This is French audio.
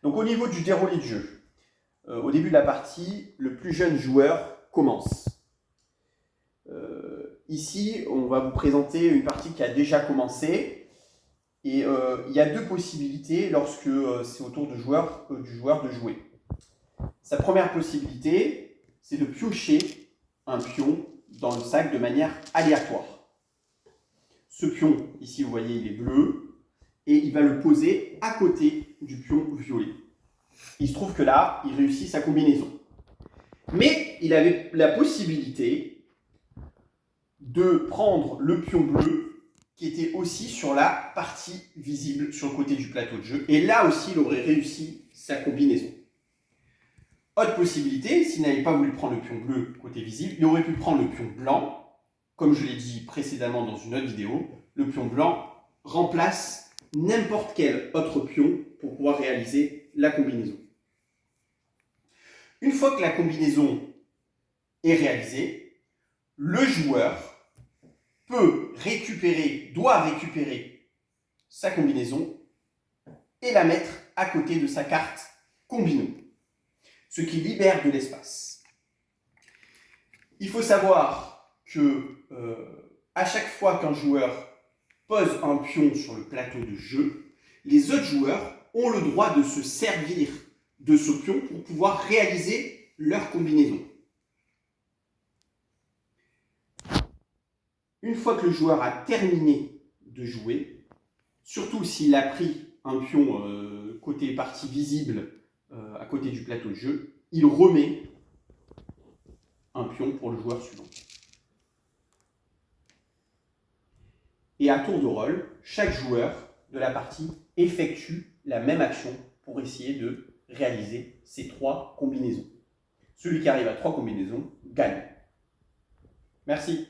Donc au niveau du déroulé du jeu, au début de la partie, le plus jeune joueur commence. Ici, on va vous présenter une partie qui a déjà commencé. Et il y a deux possibilités lorsque c'est au tour du joueur de jouer. Sa première possibilité, c'est de piocher un pion dans le sac de manière aléatoire. Ce pion, ici vous voyez, il est bleu, et il va le poser à côté du pion violet. Il se trouve que là, il réussit sa combinaison. Mais il avait la possibilité de prendre le pion bleu qui était aussi sur la partie visible sur le côté du plateau de jeu. Et là aussi, il aurait réussi sa combinaison. Autre possibilité, s'il n'avait pas voulu prendre le pion bleu côté visible, il aurait pu prendre le pion blanc. Comme je l'ai dit précédemment dans une autre vidéo, le pion blanc remplace n'importe quel autre pion pour pouvoir réaliser la combinaison. Une fois que la combinaison est réalisée, le joueur doit récupérer sa combinaison et la mettre à côté de sa carte combino, ce qui libère de l'espace. Il faut savoir que à chaque fois qu'un joueur pose un pion sur le plateau de jeu, les autres joueurs ont le droit de se servir de ce pion pour pouvoir réaliser leur combinaison. Une fois que le joueur a terminé de jouer, surtout s'il a pris un pion côté partie visible à côté du plateau de jeu, il remet un pion pour le joueur suivant. Et à tour de rôle, chaque joueur de la partie effectue la même action pour essayer de réaliser ces 3 combinaisons. Celui qui arrive à 3 combinaisons gagne. Merci.